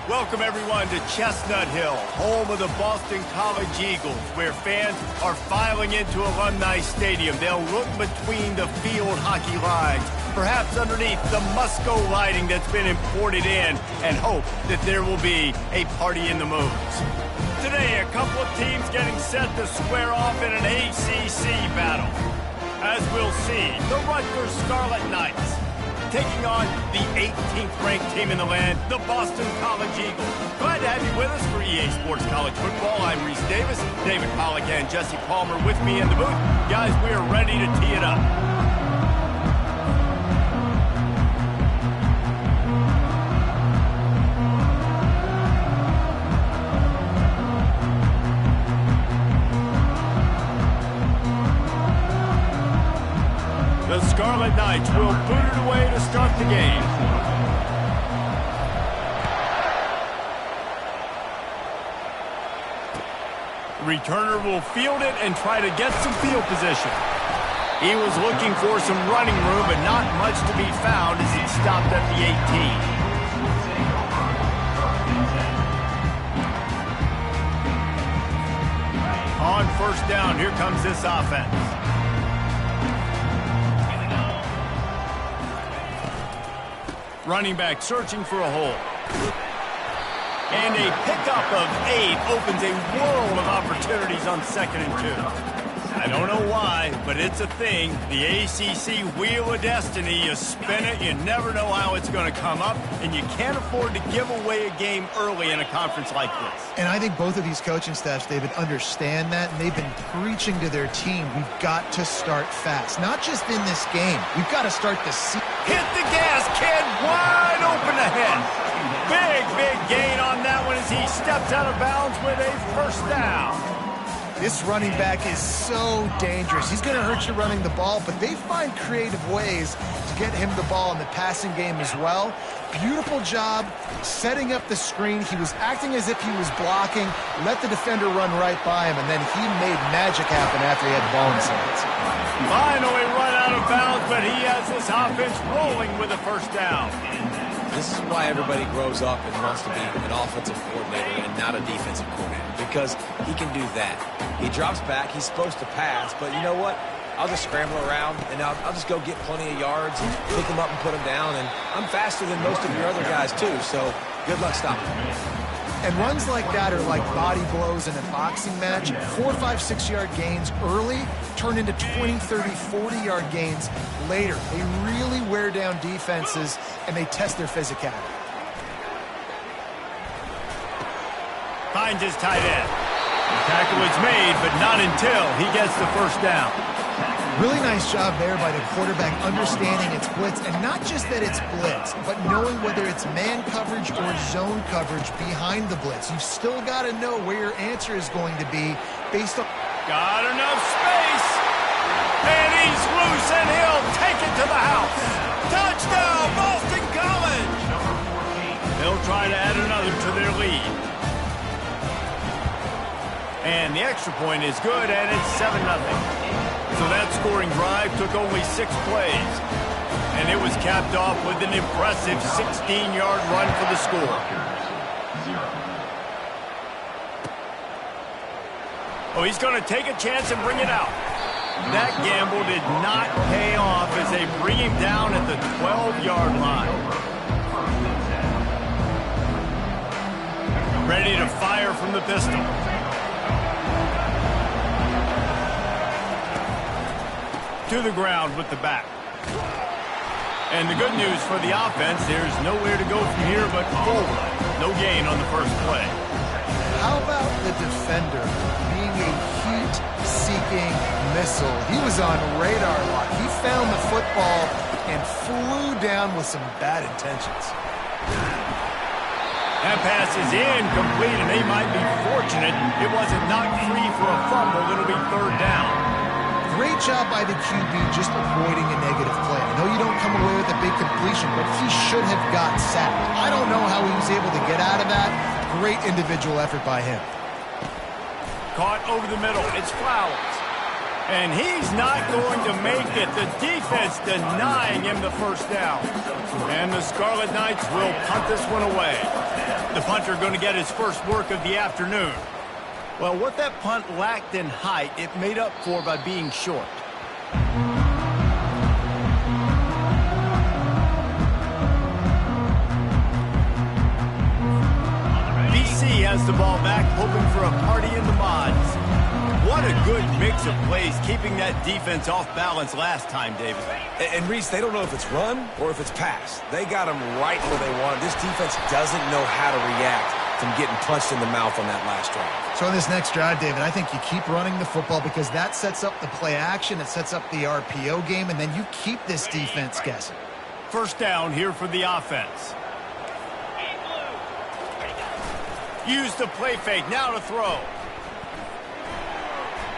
Welcome, everyone, to Chestnut Hill, home of the Boston College Eagles, where fans are filing into Alumni Stadium. They'll look between the field hockey lines, perhaps underneath the Musco lighting that's been imported in, and hope that there will be a party in the moves. Today, a couple of teams getting set to square off in an ACC battle. As we'll see, the Rutgers Scarlet Knights taking on the 18th ranked team in the land, the Boston College Eagles. Glad to have you with us for EA Sports College Football. I'm Reese Davis, David Pollack and Jesse Palmer with me in the booth. Guys, we are ready to tee it up. The Scarlet Knights will boot it away to start the game. Returner will field it and try to get some field position. He was looking for some running room, but not much to be found as he stopped at the 18. On first down, here comes this offense. Running back searching for a hole. And a pickup of 8 opens a world of opportunities on 2nd and 2. I don't know why, but it's a thing. The ACC Wheel of Destiny, you spin it, you never know how it's going to come up, and you can't afford to give away a game early in a conference like this. And I think both of these coaching staffs, David, understand that, and they've been preaching to their team, we've got to start fast. Not just in this game. We've got to start the season. Hit the gas, kid! Wide open ahead. Big gain on that one as he steps out of bounds with a first down. This running back is so dangerous. He's going to hurt you running the ball, but they find creative ways to get him the ball in the passing game as well. Beautiful job setting up the screen. He was acting as if he was blocking, let the defender run right by him, and then he made magic happen after he had the ball in his hands. Finally run out of bounds, but he has this offense rolling with a first down. This is why everybody grows up and wants to be an offensive coordinator and not a defensive coordinator, because he can do that. He drops back, he's supposed to pass, but you know what? I'll just scramble around, and I'll just go get plenty of yards and pick them up and put them down, and I'm faster than most of your other guys, too, so good luck stopping me. And runs like that are like body blows in a boxing match. 4, 5, 6-yard gains early turn into 20, 30, 40-yard gains later. They really wear down defenses, and they test their physicality. Finds his tight end. The tackle is made, but not until he gets the first down. Really nice job there by the quarterback understanding it's blitz, and not just that it's blitz, but knowing whether it's man coverage or zone coverage behind the blitz. You've still got to know where your answer is going to be based on... Got enough space, and he's loose, and he'll take it to the house. Touchdown, Boston College! They'll try to add another to their lead. And the extra point is good, and it's 7-0. So that scoring drive took only 6 plays. And it was capped off with an impressive 16-yard run for the score. Oh, he's going to take a chance and bring it out. That gamble did not pay off as they bring him down at the 12-yard line. Ready to fire from the pistol. To the ground with the back. And the good news for the offense, there's nowhere to go from here but forward. No gain on the first play. How about the defender being a heat-seeking missile? He was on radar lock. He found the football and flew down with some bad intentions. That pass is incomplete, and they might be fortunate it wasn't knocked free for a fumble. It'll be 3rd down. Great job by the QB just avoiding a negative play. I know you don't come away with a big completion, but he should have got sacked. I don't know how he was able to get out of that. Great individual effort by him. Caught over the middle. It's Flowers. And he's not going to make it. The defense denying him the first down. And the Scarlet Knights will punt this one away. The punter going to get his first work of the afternoon. Well, what that punt lacked in height, it made up for by being short. BC has the ball back, hoping for a party in the mods. What a good mix of plays, keeping that defense off balance last time, David. And Reese, they don't know if it's run or if it's pass. They got them right where they want. This defense doesn't know how to react from getting punched in the mouth on that last drive. So in this next drive, David, I think you keep running the football because that sets up the play action, it sets up the RPO game, and then you keep this defense guessing. First down here for the offense. Use the play fake, now to throw.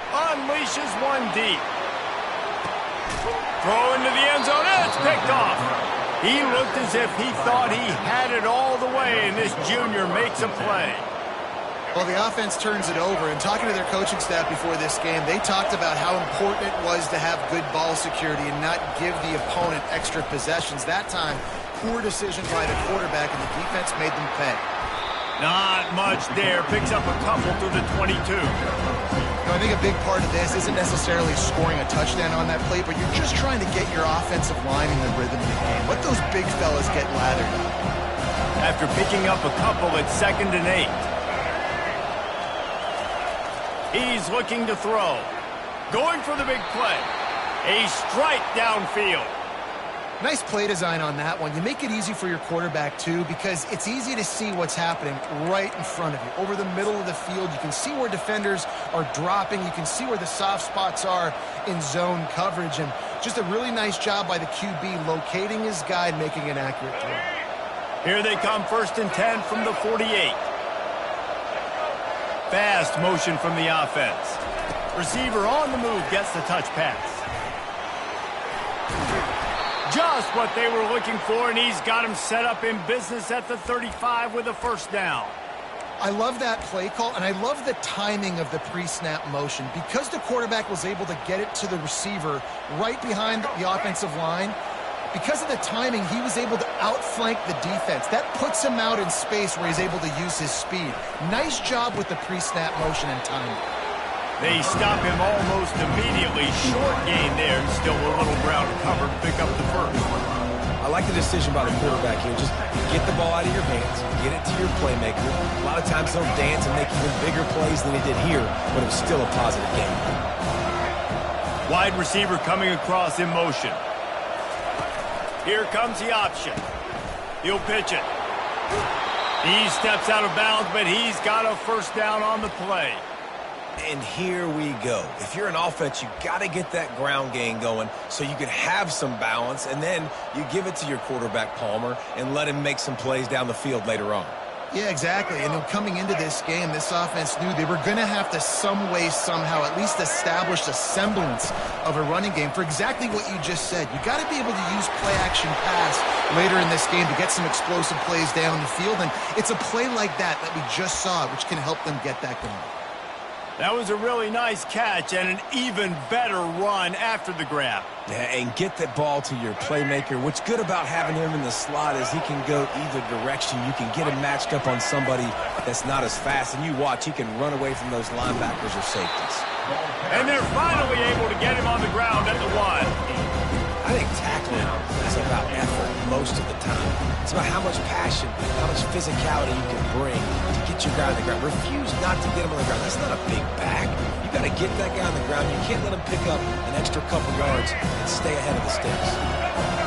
Unleashes one deep. Throw into the end zone, and it's picked off. He looked as if he thought he had it all the way, and this junior makes a play. Well, the offense turns it over, and talking to their coaching staff before this game, they talked about how important it was to have good ball security and not give the opponent extra possessions. That time, poor decision by the quarterback, and the defense made them pay. Not much there. Picks up a couple through the 22. I think a big part of this isn't necessarily scoring a touchdown on that play, but you're just trying to get your offensive line in the rhythm of the game. Let those big fellas get lathered up. After picking up a couple, it's 2nd and 8. He's looking to throw. Going for the big play. A strike downfield. Nice play design on that one. You make it easy for your quarterback, too, because it's easy to see what's happening right in front of you. Over the middle of the field, you can see where defenders are dropping. You can see where the soft spots are in zone coverage. And just a really nice job by the QB locating his guy and making an accurate throw. Here they come, 1st and 10 from the 48. Fast motion from the offense. Receiver on the move gets the touch pass. Just what they were looking for, and he's got him set up in business at the 35 with a first down. I love that play call, and I love the timing of the pre-snap motion. Because the quarterback was able to get it to the receiver right behind the offensive line, because of the timing, he was able to outflank the defense. That puts him out in space where he's able to use his speed. Nice job with the pre-snap motion and timing. They stop him almost immediately. Short gain there, and still a little ground covered. Pick up the first. I like the decision by the quarterback here. Just get the ball out of your hands, get it to your playmaker. A lot of times they'll dance and make even bigger plays than he did here, but it was still a positive game. Wide receiver coming across in motion. Here comes the option. He'll pitch it. He steps out of bounds, but he's got a first down on the play. And here we go. If you're an offense, you got to get that ground game going so you can have some balance, and then you give it to your quarterback, Palmer, and let him make some plays down the field later on. Yeah, exactly. And coming into this game, this offense knew they were going to have to some way, somehow, at least establish a semblance of a running game for exactly what you just said. You got to be able to use play-action pass later in this game to get some explosive plays down the field, and it's a play like that we just saw, which can help them get that going. That was a really nice catch and an even better run after the grab. Yeah, and get that ball to your playmaker. What's good about having him in the slot is he can go either direction. You can get him matched up on somebody that's not as fast, and you watch, he can run away from those linebackers or safeties. And they're finally able to get him on the ground at the 1. I think tackling is about effort most of the time. It's about how much passion, how much physicality you can bring to get your guy on the ground. Refuse not to get him on the ground. That's not a big back. You got to get that guy on the ground. You can't let him pick up an extra couple yards and stay ahead of the sticks.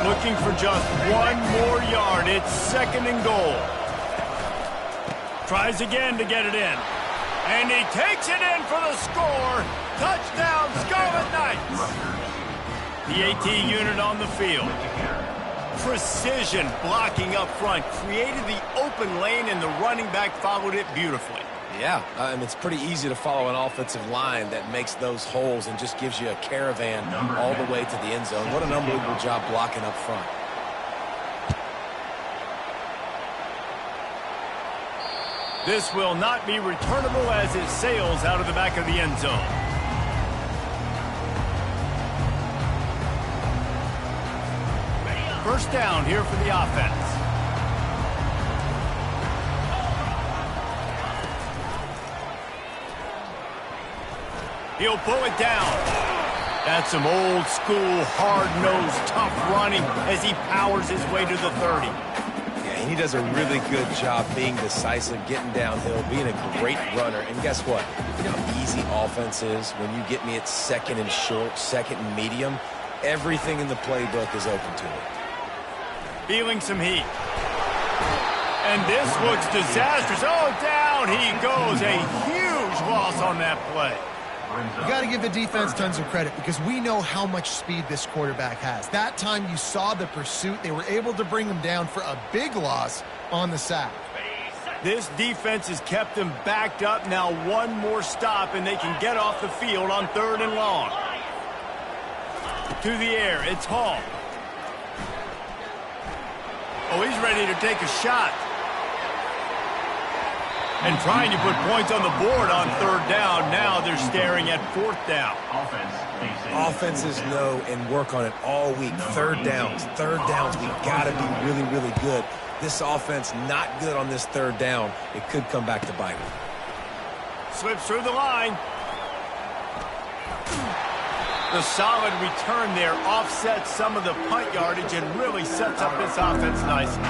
Looking for just one more yard. It's 2nd and goal. Tries again to get it in. And he takes it in for the score. Touchdown, Scarlet Knights. The AT unit on the field. Precision blocking up front. Created the open lane, and the running back followed it beautifully. Yeah, it's pretty easy to follow an offensive line that makes those holes and just gives you a caravan all the way to the end zone. What an unbelievable job blocking up front. This will not be returnable as it sails out of the back of the end zone. first down here for the offense. He'll pull it down. That's some old school, hard-nosed, tough running as he powers his way to the 30. Yeah, and he does a really good job being decisive, getting downhill, being a great runner. And guess what? You know how easy offense is when you get me at second and short, second and medium? Everything in the playbook is open to me. Feeling some heat. And this looks disastrous. Oh, down he goes. A huge loss on that play. You got to give the defense tons of credit because we know how much speed this quarterback has. That time you saw the pursuit. They were able to bring him down for a big loss on the sack. This defense has kept them backed up. Now one more stop and they can get off the field on 3rd and long. To the air, it's Hall. Oh, he's ready to take a shot. And trying to put points on the board on 3rd down. Now they're staring at 4th down. Offenses know and work on it all week. 3rd downs, we've got to be really, really good. This offense not good on this 3rd down. It could come back to bite them. Slips through the line. The solid return there offsets some of the punt yardage and really sets up this offense nicely.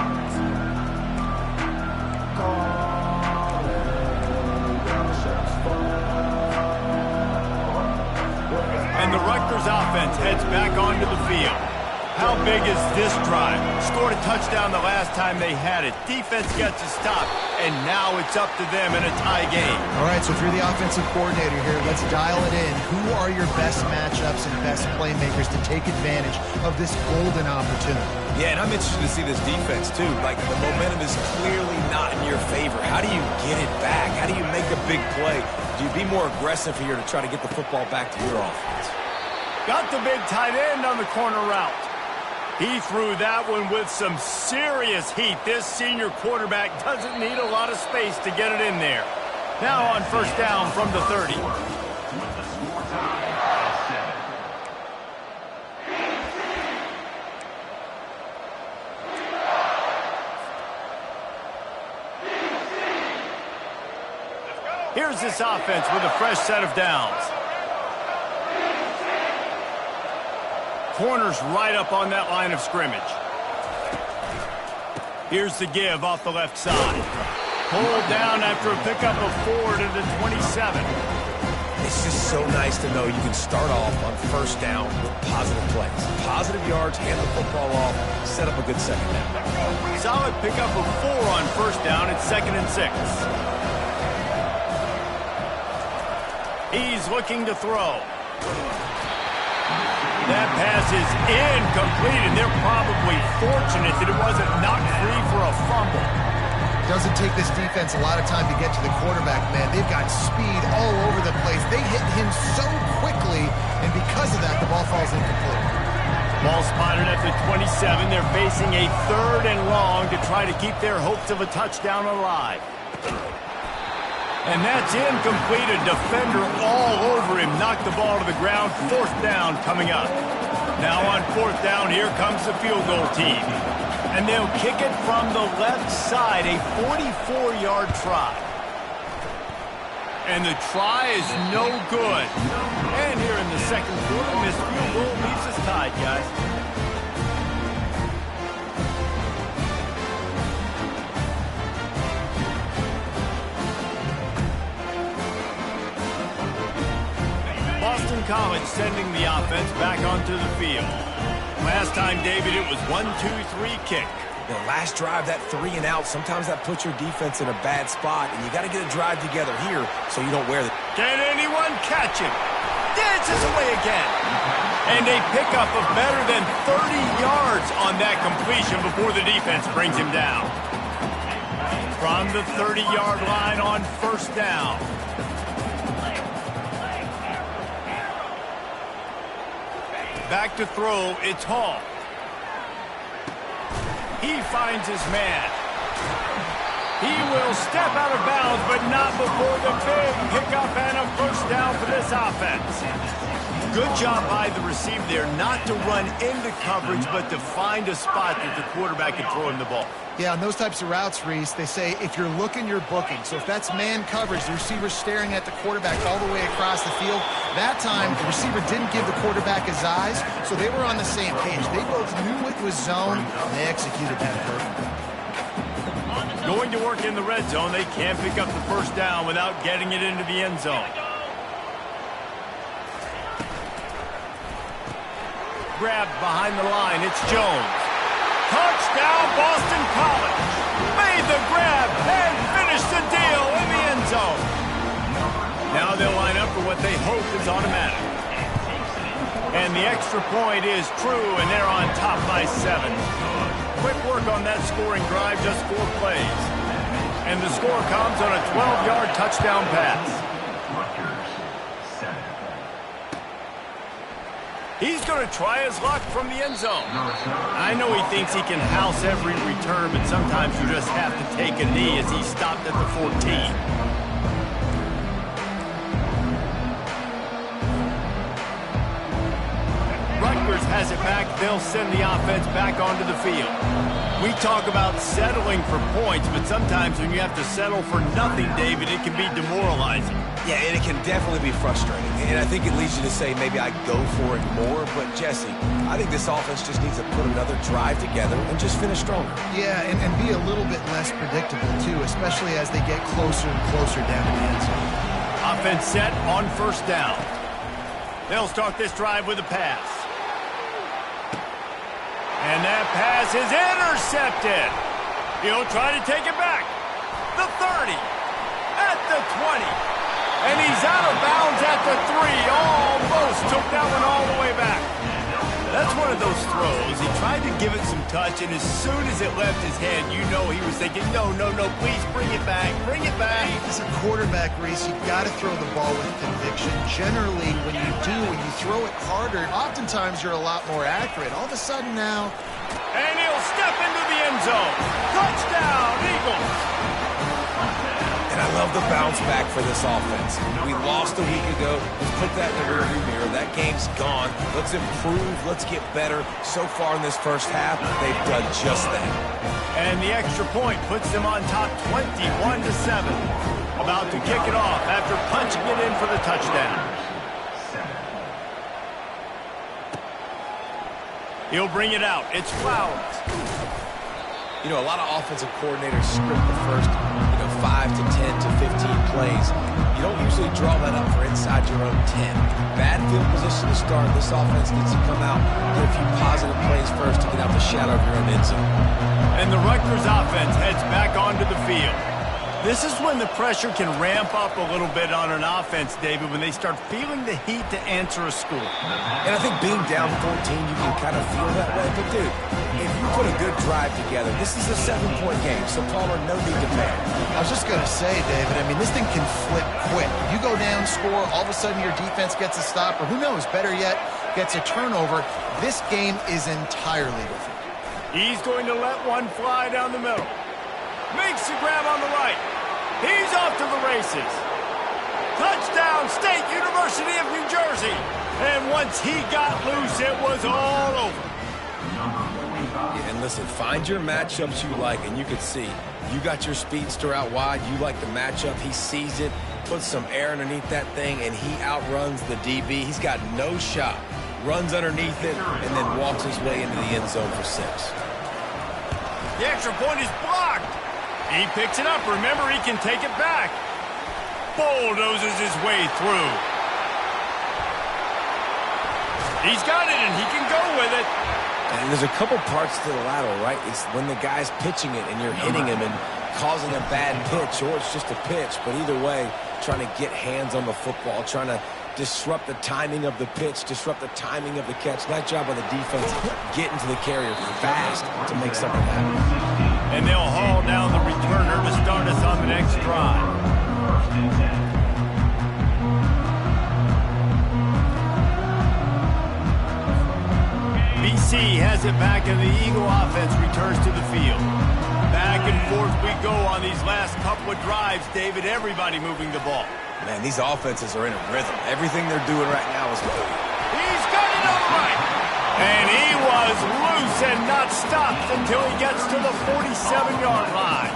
And the Rutgers offense heads back onto the field. How big is this drive? Scored a touchdown the last time they had it. Defense gets a stop, and now it's up to them in a tie game. All right, so if you're the offensive coordinator here, let's dial it in. Who are your best matchups and best playmakers to take advantage of this golden opportunity? Yeah, and I'm interested to see this defense, too. Like, the momentum is clearly not in your favor. How do you get it back? How do you make a big play? Do you be more aggressive here to try to get the football back to your offense? Got the big tight end on the corner route. He threw that one with some serious heat. This senior quarterback doesn't need a lot of space to get it in there. Now on 1st down from the 30. Here's this offense with a fresh set of downs. Corners right up on that line of scrimmage. Here's the give off the left side. Pulled down after a pickup of 4 to the 27. It's just so nice to know you can start off on 1st down with positive plays. Positive yards, hand the football off, set up a good 2nd down. Solid pickup of 4 on 1st down. It's 2nd and 6. He's looking to throw. That pass is incomplete, and they're probably fortunate that it wasn't knocked free for a fumble. Doesn't take this defense a lot of time to get to the quarterback, man. They've got speed all over the place. They hit him so quickly, and because of that, the ball falls incomplete. Ball spotted at the 27. They're facing a 3rd and long to try to keep their hopes of a touchdown alive. And that's incomplete. A defender all over him. Knocked the ball to the ground. 4th down coming up. Now on 4th down, here comes the field goal team. And they'll kick it from the left side. A 44-yard try. And the try is no good. And here in the 2nd quarter, this field goal leaves us tied, guys. Boston College sending the offense back onto the field. Last time, David, it was 1-2-3 kick. The last drive, that 3 and out, sometimes that puts your defense in a bad spot, and you got to get a drive together here so you don't wear the... Can anyone catch him? Dances away again. And a pickup of better than 30 yards on that completion before the defense brings him down. From the 30-yard line on 1st down. Back to throw, it's Hall. He finds his man. He will step out of bounds, but not before the big pickup and a 1st down for this offense. Good job by the receiver there not to run into coverage, but to find a spot that the quarterback can throw him the ball. Yeah, on those types of routes, Reese, they say if you're looking, you're booking. So if that's man coverage, the receiver's staring at the quarterback all the way across the field. That time, the receiver didn't give the quarterback his eyes, so they were on the same page. They both knew it was zone, and they executed that perfectly. Going to work in the red zone, they can't pick up the first down without getting it into the end zone. Grabbed behind the line, it's Jones. Touchdown, Boston College. Made the grab and finished the deal in the end zone. Now they'll line up for what they hope is automatic. And the extra point is true, and they're on top by 7. Quick work on that scoring drive, just 4 plays. And the score comes on a 12-yard touchdown pass. Rutgers, 7. He's going to try his luck from the end zone. I know he thinks he can house every return, but sometimes you just have to take a knee as he stopped at the 14. Rutgers has it back. They'll send the offense back onto the field. We talk about settling for points, but sometimes when you have to settle for nothing, David, it can be demoralizing. Yeah, and it can definitely be frustrating. And I think it leads you to say maybe I go for it more. But, Jesse, I think this offense just needs to put another drive together and just finish stronger. Yeah, and be a little bit less predictable, too, especially as they get closer and closer down to the end zone. Offense set on first down. They'll start this drive with a pass. And that pass is intercepted. He'll try to take it back. The 30. At the 20. And he's out of bounds at the 3. Almost took that one all the way back. That's one of those throws. He tried to give it some touch, and as soon as it left his head, you know he was thinking, no, please bring it back, bring it back. As a quarterback, Reese, you've got to throw the ball with conviction. Generally, when you throw it harder, oftentimes you're a lot more accurate. All of a sudden now... And he'll step into the end zone. Touchdown, Eagles. And I love the bounce back for this offense. We lost a week ago. Let's put that in the rearview mirror. That game's gone. Let's improve. Let's get better. So far in this first half, they've done just that. And the extra point puts them on top 21-7. About to kick it off after punching it in for the touchdown. He'll bring it out. It's Flowers. You know, a lot of offensive coordinators script the first, 5 to 10 to 15 plays. You don't usually draw that up for inside your own 10. Bad field position to start. This offense needs to come out, get a few positive plays first to get out the shadow of your own end zone. And the Rutgers offense heads back onto the field. This is when the pressure can ramp up a little bit on an offense, David, when they start feeling the heat to answer a score. And I think being down 14, you can kind of feel that way. But, dude, if you put a good drive together, this is a 7-point game, so Palmer, no need to panic. I was just going to say, David, I mean, this thing can flip quick. You go down, score, all of a sudden your defense gets a stop, or who knows, better yet, gets a turnover. This game is entirely different. He's going to let one fly down the middle. Makes the grab on the right. He's off to the races. Touchdown, State University of New Jersey. And once he got loose, it was all over. Yeah, and listen, find your matchups you like, and you can see. You got your speedster out wide. You like the matchup. He sees it, puts some air underneath that thing, and he outruns the DB. He's got no shot. Runs underneath it, and then walks his way into the end zone for 6. The extra point is blocked. He picks it up. Remember, he can take it back. Bulldozes his way through. He's got it, and he can go with it. And there's a couple parts to the lateral, right? It's when the guy's pitching it and you're hitting him and causing a bad pitch, or it's just a pitch. But either way, trying to get hands on the football, trying to disrupt the timing of the pitch, disrupt the timing of the catch. Nice job by the defense getting to the carrier fast to make something happen. And they'll haul down the returner to start us on the next drive. BC has it back, and the Eagle offense returns to the field. Back and forth we go on these last couple of drives, David. Everybody moving the ball. Man, these offenses are in a rhythm. Everything they're doing right now is moving. He's got it all right. And he was loose and not stopped until he gets to the 47-yard line.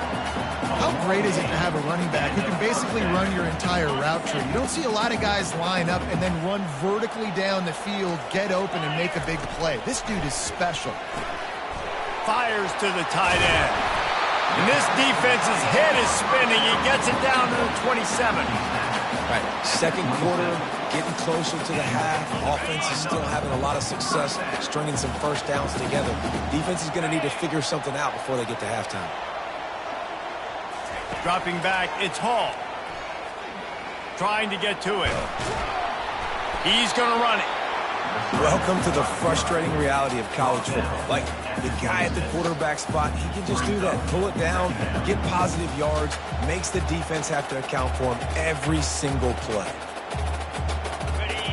How great is it to have a running back who can basically run your entire route tree? You don't see a lot of guys line up and then run vertically down the field, get open, and make a big play. This dude is special. Fires to the tight end. And this defense's head is spinning. He gets it down to the 27. Right, second quarter, getting closer to the half. Offense is still having a lot of success stringing some first downs together. Defense is going to need to figure something out before they get to halftime. Dropping back, it's Hall. Trying to get to it. He's going to run it. Welcome to the frustrating reality of college football. Like, the guy at the quarterback spot, he can just do that. Pull it down, get positive yards, makes the defense have to account for him every single play.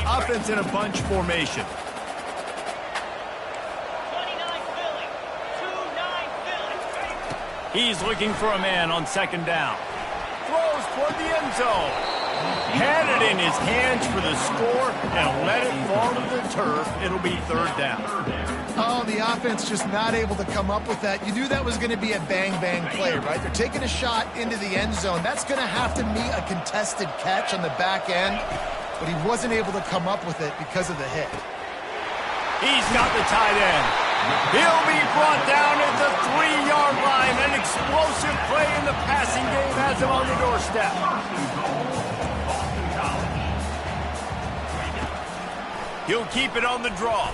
Offense in a bunch formation. 29 Philly. 2-9 Philly. He's looking for a man on second down. Throws toward the end zone. Had it in his hands for the score and let it fall to the turf. It'll be third down. Oh, the offense just not able to come up with that. You knew that was going to be a bang-bang play, right? They're taking a shot into the end zone. That's going to have to meet a contested catch on the back end, but he wasn't able to come up with it because of the hit. He's got the tight end. He'll be brought down at the 3-yard line. An explosive play in the passing game has him on the doorstep. He'll keep it on the draw.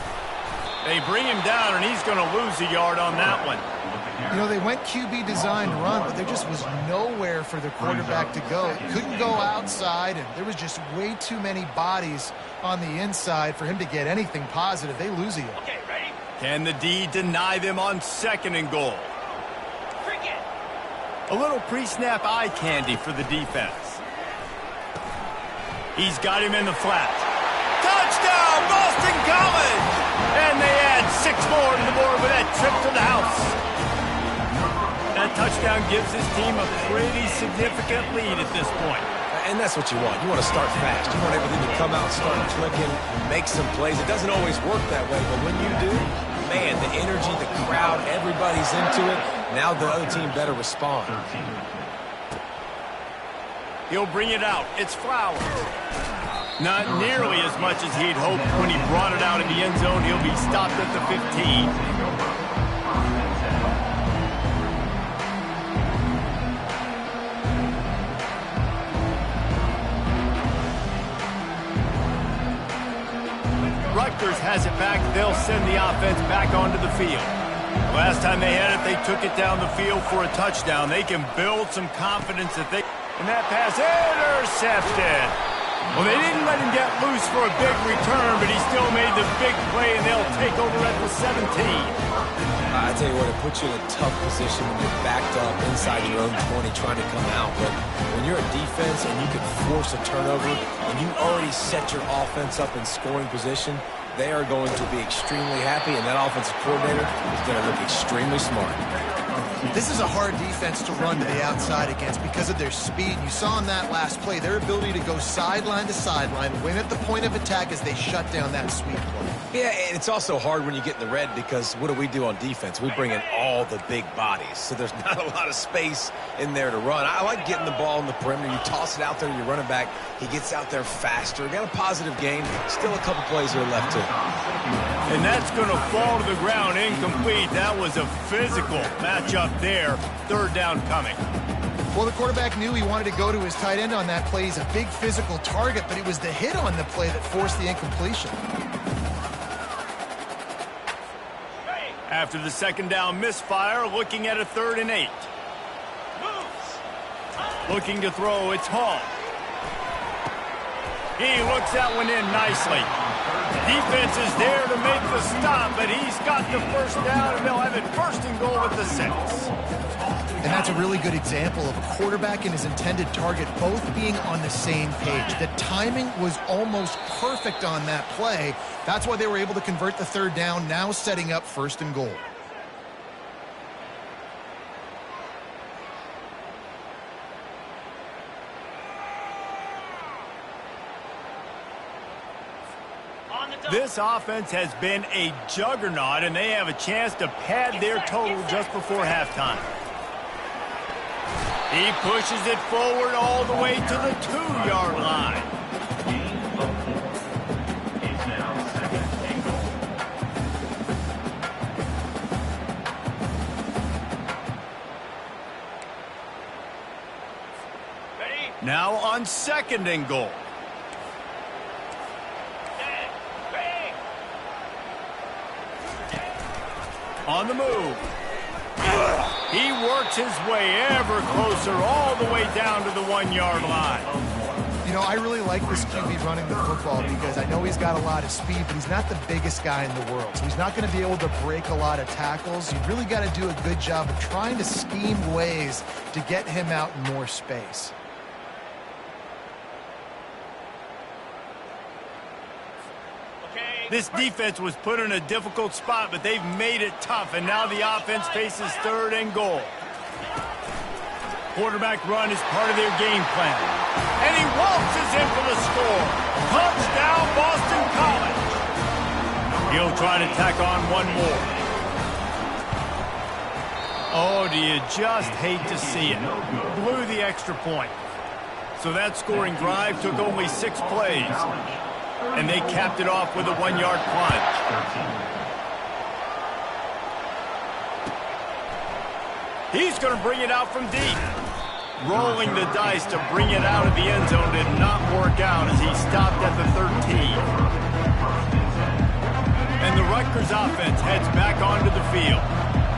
They bring him down, and he's going to lose a yard on that one. You know, they went QB designed run, but there just was nowhere for the quarterback to go. Couldn't go outside, and there was just way too many bodies on the inside for him to get anything positive. They lose a yard. Okay, ready? Can the D deny them on second and goal? Cricket. A little pre-snap eye candy for the defense. He's got him in the flat. Touchdown, Boston College! And they add 6 more to the board with that trip to the house. That touchdown gives his team a pretty significant lead at this point. And that's what you want. You want to start fast. You want everything to come out, start clicking, make some plays. It doesn't always work that way, but when you do, man, the energy, the crowd, everybody's into it. Now the other team better respond. He'll bring it out. It's Flowers. Not nearly as much as he'd hoped when he brought it out in the end zone. He'll be stopped at the 15. Rutgers has it back. They'll send the offense back onto the field. Last time they had it, they took it down the field for a touchdown. They can build some confidence that they... And that pass intercepted. Well, they didn't let him get loose for a big return, but he still made the big play, and they'll take over at the 17. I tell you what, it puts you in a tough position when you're backed up inside your own 20 trying to come out. But when you're a defense and you can force a turnover and you already set your offense up in scoring position, they are going to be extremely happy, and that offensive coordinator is going to look extremely smart. This is a hard defense to run to the outside against because of their speed. You saw in that last play their ability to go sideline to sideline, win at the point of attack as they shut down that sweep play. Yeah, and it's also hard when you get in the red because what do on defense? We bring in all the big bodies, so there's not a lot of space in there to run. I like getting the ball in the perimeter. You toss it out there to your running back. He gets out there faster. Got a positive game. Still a couple plays here left too. And that's going to fall to the ground incomplete. That was a physical matchup there. Third down coming. Well, the quarterback knew he wanted to go to his tight end on that play. He's a big physical target, but it was the hit on the play that forced the incompletion. After the second down misfire, looking at a 3rd and 8. Looking to throw, it's Hall. He looks that one in nicely. Defense is there to make the stop, but he's got the first down, and they'll have it 1st and goal at the 6. And that's a really good example of a quarterback and his intended target both being on the same page. The timing was almost perfect on that play. That's why they were able to convert the 3rd down, now setting up 1st and goal. On the This offense has been a juggernaut, and they have a chance to pad their total just before halftime. He pushes it forward all the way to the 2-yard line. Is now second and goal. Ready? Now on 2nd and goal. Set. Ready? On the move. He works his way ever closer all the way down to the 1-yard line. You know, I really like this QB running the football because I know he's got a lot of speed, but he's not the biggest guy in the world. So he's not going to be able to break a lot of tackles. You really got to do a good job of trying to scheme ways to get him out in more space. This defense was put in a difficult spot, but they've made it tough, and now the offense faces 3rd and goal. Quarterback run is part of their game plan. And he waltzes in for the score. Touchdown, Boston College. He'll try to tack on one more. Oh, do you just hate to see it? Blew the extra point. So that scoring drive took only 6 plays. And they capped it off with a 1-yard plunge. He's going to bring it out from deep. Rolling the dice to bring it out of the end zone did not work out as he stopped at the 13. And the Rutgers offense heads back onto the field.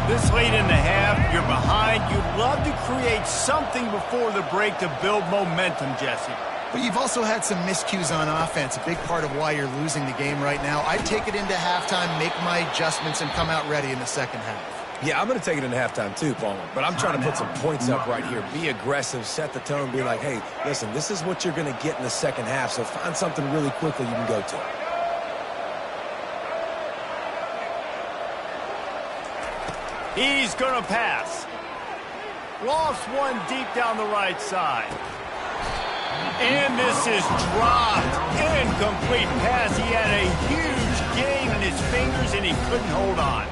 This late in the half, you're behind. You'd love to create something before the break to build momentum, Jesse. But you've also had some miscues on offense, a big part of why you're losing the game right now. I'd take it into halftime, make my adjustments, and come out ready in the second half. Yeah, I'm going to take it into halftime too, Palmer. But I'm trying to put some points up right here. Be aggressive, set the tone, be like, hey, listen, this is what you're going to get in the second half, so find something really quickly you can go to. He's going to pass. Lost one deep down the right side. And this is dropped. Incomplete pass. He had a huge gain in his fingers, and he couldn't hold on.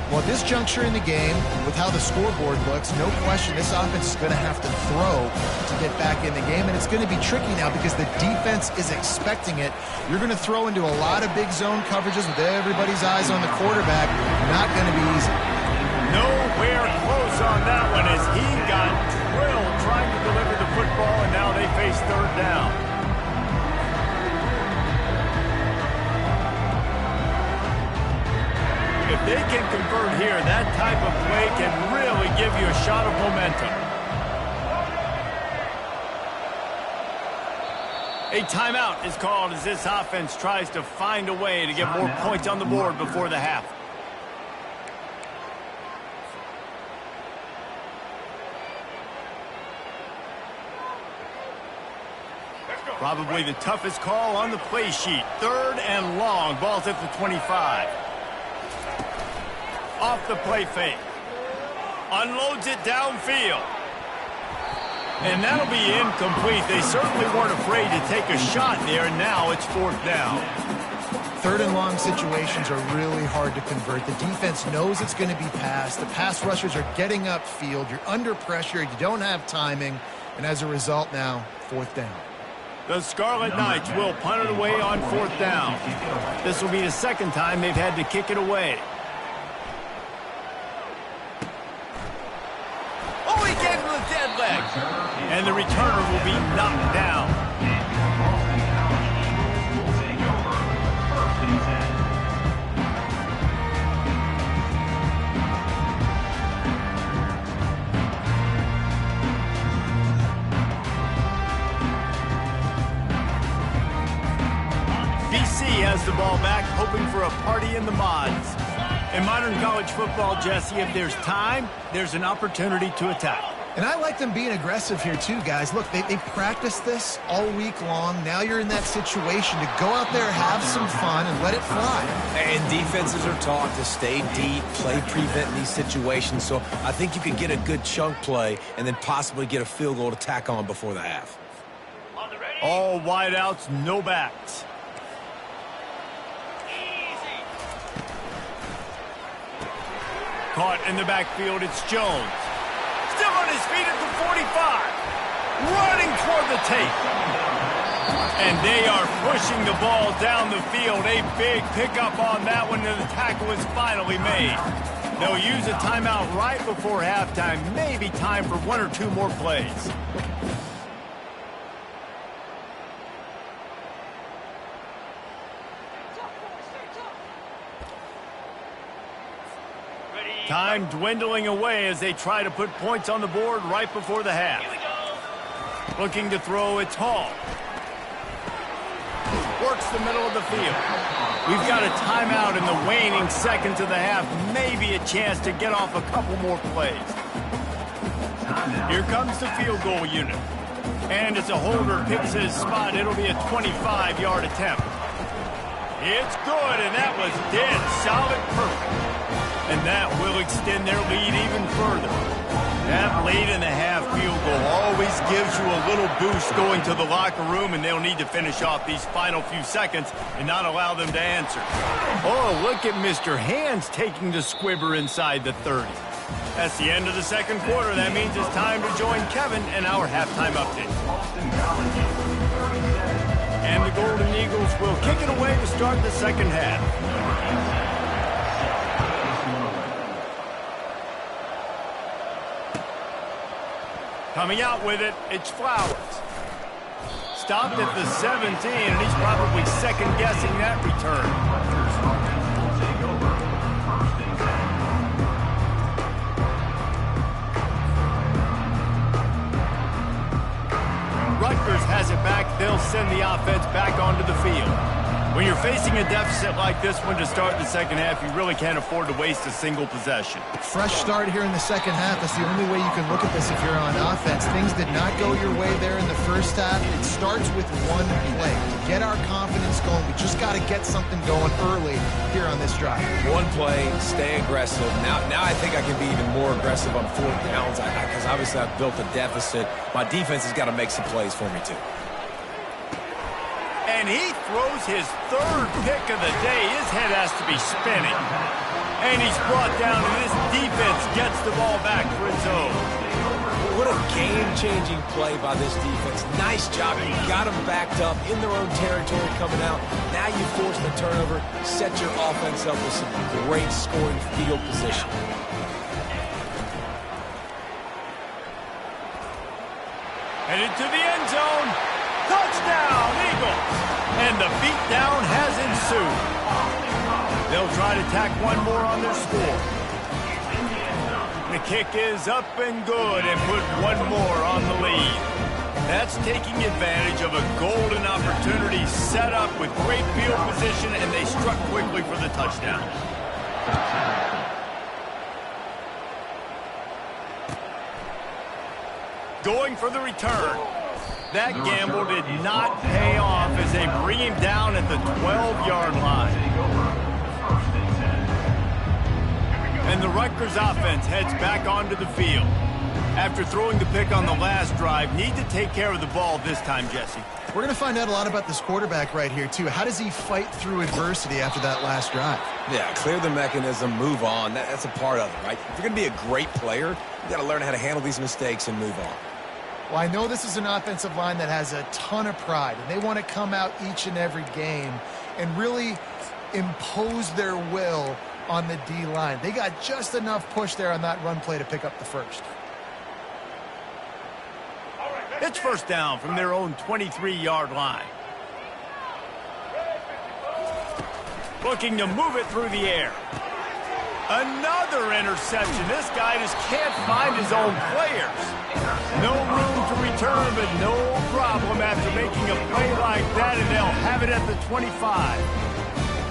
Well, at this juncture in the game, with how the scoreboard looks, no question this offense is going to have to throw to get back in the game, and it's going to be tricky now because the defense is expecting it. You're going to throw into a lot of big zone coverages with everybody's eyes on the quarterback. Not going to be easy. Nowhere close on that one as he got drilled trying to deliver the football, and now they face 3rd down. If they can convert here, that type of play can really give you a shot of momentum. A timeout is called as this offense tries to find a way to get more points on the board before the half. Probably the toughest call on the play sheet. 3rd and long. Ball's at the 25. Off the play fake. Unloads it downfield. And that'll be incomplete. They certainly weren't afraid to take a shot there, and now it's 4th down. 3rd and long situations are really hard to convert. The defense knows it's going to be passed. The pass rushers are getting upfield. You're under pressure. You don't have timing. And as a result now, 4th down. The Scarlet Knights will punt it away on 4th down. This will be the 2nd time they've had to kick it away. Oh, he gave him the dead leg. And the returner will be knocked down. Has the ball back, hoping for a party in the mods. In modern college football, Jesse, if there's time, there's an opportunity to attack. And I like them being aggressive here too, guys. Look, they practiced this all week long. Now you're in that situation to go out there, have some fun, and let it fly. And defenses are taught to stay deep, play prevent in these situations. So I think you could get a good chunk play and then possibly get a field goal to tack on before the half. All wideouts, no backs. caught in the backfield. It's Jones. Still on his feet at the 45. Running toward the tape. And they are pushing the ball down the field. A big pickup on that one, and the tackle is finally made. They'll use a timeout right before halftime. Maybe time for one or two more plays. Time dwindling away as they try to put points on the board right before the half. Looking to throw, it's Hall. Works the middle of the field. We've got a timeout in the waning seconds of the half. Maybe a chance to get off a couple more plays. Here comes the field goal unit. And as a holder picks his spot, it'll be a 25-yard attempt. It's good, and that was dead solid perfect. And that will extend their lead even further. That late-in-the-half field goal always gives you a little boost going to the locker room, and they'll need to finish off these final few seconds and not allow them to answer. Oh, look at Mr. Hands taking the squibber inside the 30. That's the end of the second quarter. That means it's time to join Kevin in our halftime update. And the Golden Eagles will kick it away to start the second half. Coming out with it, it's Flowers. Stopped at the 17, and he's probably second-guessing that return. Rutgers has it back. They'll send the offense back onto the field. When you're facing a deficit like this one to start the second half, you really can't afford to waste a single possession. Fresh start here in the second half. That's the only way you can look at this if you're on offense. Things did not go your way there in the first half. It starts with one play. To get our confidence going, we just got to get something going early here on this drive. One play, stay aggressive. Now I think I can be even more aggressive on fourth downs because obviously I've built a deficit. My defense has got to make some plays for me too. And he throws his third pick of the day. His head has to be spinning. And he's brought down, and this defense gets the ball back for its own. What a game-changing play by this defense. Nice job. You got them backed up in their own territory coming out. Now you force the turnover, set your offense up with some great scoring field position. Headed to the end zone. Touchdown, Eagles! And the beatdown has ensued. They'll try to tack one more on their score. The kick is up and good and put one more on the lead. That's taking advantage of a golden opportunity set up with great field position, and they struck quickly for the touchdown. Going for the return. That gamble did not pay off as they bring him down at the 12-yard line. And the Rutgers offense heads back onto the field. After throwing the pick on the last drive, need to take care of the ball this time, Jesse. We're going to find out a lot about this quarterback right here, too. How does he fight through adversity after that last drive? Yeah, clear the mechanism, move on. That's a part of it, right? If you're going to be a great player, you got to learn how to handle these mistakes and move on. Well, I know this is an offensive line that has a ton of pride, and they want to come out each and every game and really impose their will on the D-line. They got just enough push there on that run play to pick up the first. It's first down from their own 23-yard line. Looking to move it through the air. Another interception. This guy just can't find his own players. No room to return, but no problem after making a play like that, and they'll have it at the 25.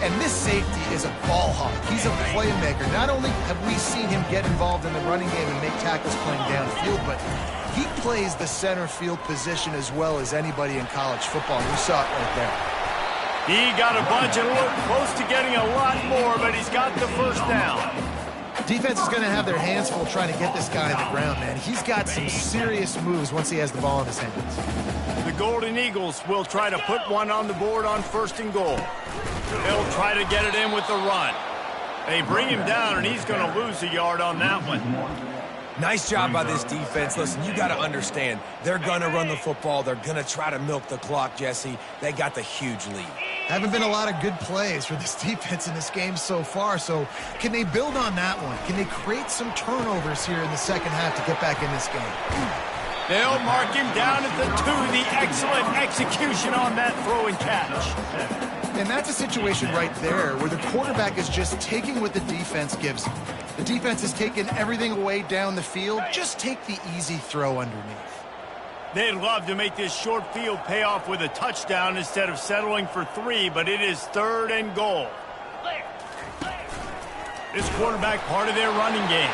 And this safety is a ball hawk. He's a playmaker. Not only have we seen him get involved in the running game and make tackles playing downfield, but he plays the center field position as well as anybody in college football. We saw it right there. He got a bunch and looked close to getting a lot more, but he's got the first down. Defense is going to have their hands full trying to get this guy to the ground, man. He's got some serious moves once he has the ball in his hands. The Golden Eagles will try to put one on the board on first and goal. They'll try to get it in with the run. They bring him down, and he's going to lose a yard on that one. Nice job by this defense. Listen, you got to understand, they're going to run the football. They're going to try to milk the clock, Jesse. They got the huge lead. Haven't been a lot of good plays for this defense in this game so far, so can they build on that one? Can they create some turnovers here in the second half to get back in this game? They'll mark him down at the 2. The excellent execution on that throw and catch. And that's a situation right there where the quarterback is just taking what the defense gives him. The defense is taking everything away down the field. Just take the easy throw underneath. They'd love to make this short field pay off with a touchdown instead of settling for 3, but it is 3rd and goal. This quarterback part of their running game.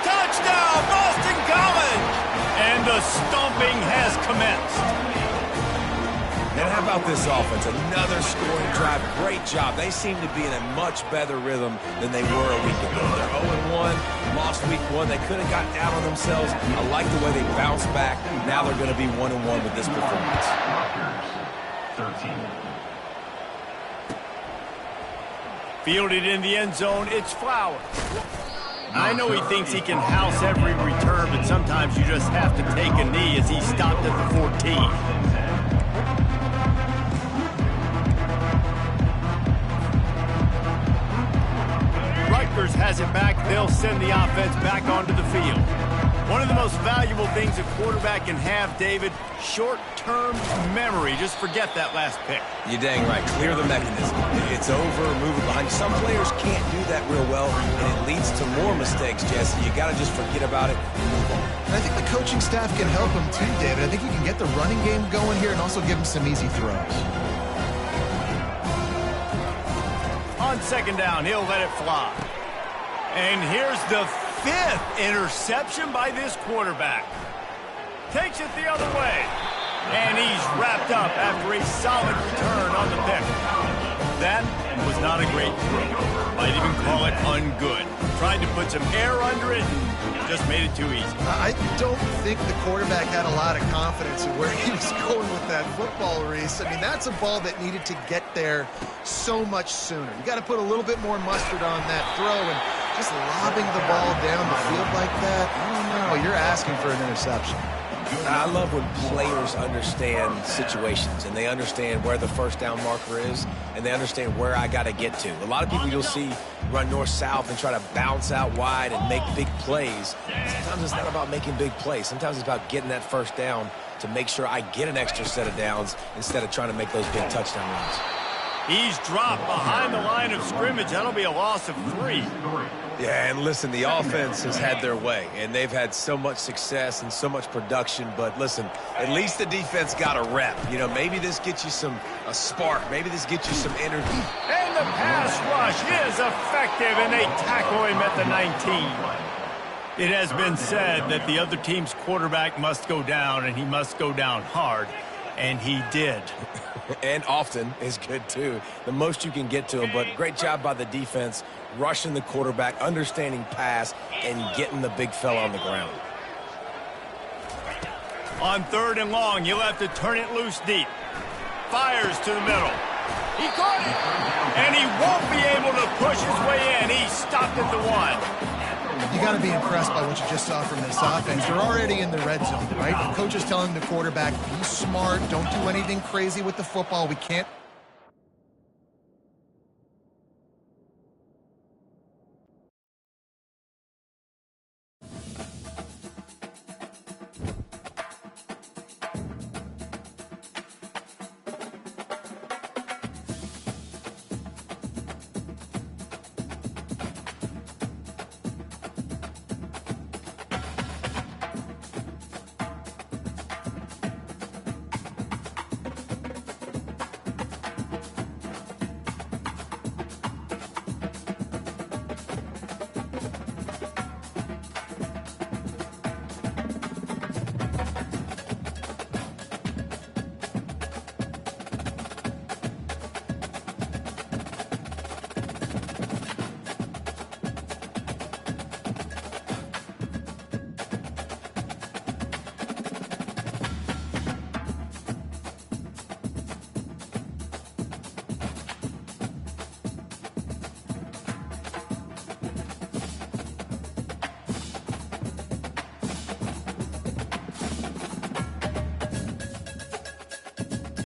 Touchdown, Boston College! And the stomping has commenced. And how about this offense? Another scoring drive. Great job. They seem to be in a much better rhythm than they were a week ago. They're 0-1, lost week 1. They could have gotten down on themselves. I like the way they bounced back. Now they're going to be 1-1 with this performance. Rutgers, 13. Fielded in the end zone, it's Flowers. I know he thinks he can house every return, but sometimes you just have to take a knee as he stopped at the 14. Rutgers has it back. They'll send the offense back onto the field. One of the most valuable things a quarterback can have, David, short-term memory. Just forget that last pick. You're dang right. Clear the mechanism. It's over, move it behind. Some players can't do that real well, and it leads to more mistakes, Jesse. You got to just forget about it and move on. And I think the coaching staff can help him too, David. I think he can get the running game going here and also give him some easy throws. On 2nd down, he'll let it fly. And here's the 5th interception by this quarterback. Takes it the other way. And he's wrapped up after a solid return on the pick. That was not a great throw. Might even call it ungood. Tried to put some air under it and just made it too easy. I don't think the quarterback had a lot of confidence in where he was going with that football, Reese. I mean, that's a ball that needed to get there so much sooner. You got to put a little bit more mustard on that throw, and just lobbing the ball down the field like that, I don't know. You're asking for an interception. I love when players understand situations and they understand where the first down marker is and they understand where I got to get to. A lot of people you'll see run north-south and try to bounce out wide and make big plays. Sometimes it's not about making big plays. Sometimes it's about getting that first down to make sure I get an extra set of downs instead of trying to make those big touchdown runs. He's dropped behind the line of scrimmage. That'll be a loss of 3. Yeah, and listen, the offense has had their way, and they've had so much success and so much production. But listen, at least the defense got a rep. You know, maybe this gets you a spark. Maybe this gets you some energy. And the pass rush is effective, and they tackle him at the 19. It has been said that the other team's quarterback must go down, and he must go down hard, and he did. And often is good, too. The most you can get to him, but great job by the defense, rushing the quarterback, understanding pass, and getting the big fella on the ground. On 3rd and long, you'll have to turn it loose deep. Fires to the middle. He caught it, and he won't be able to push his way in. He stopped at the 1. You got to be impressed by what you just saw from this offense. They're already in the red zone, right? The coach is telling the quarterback, be smart, don't do anything crazy with the football. We can't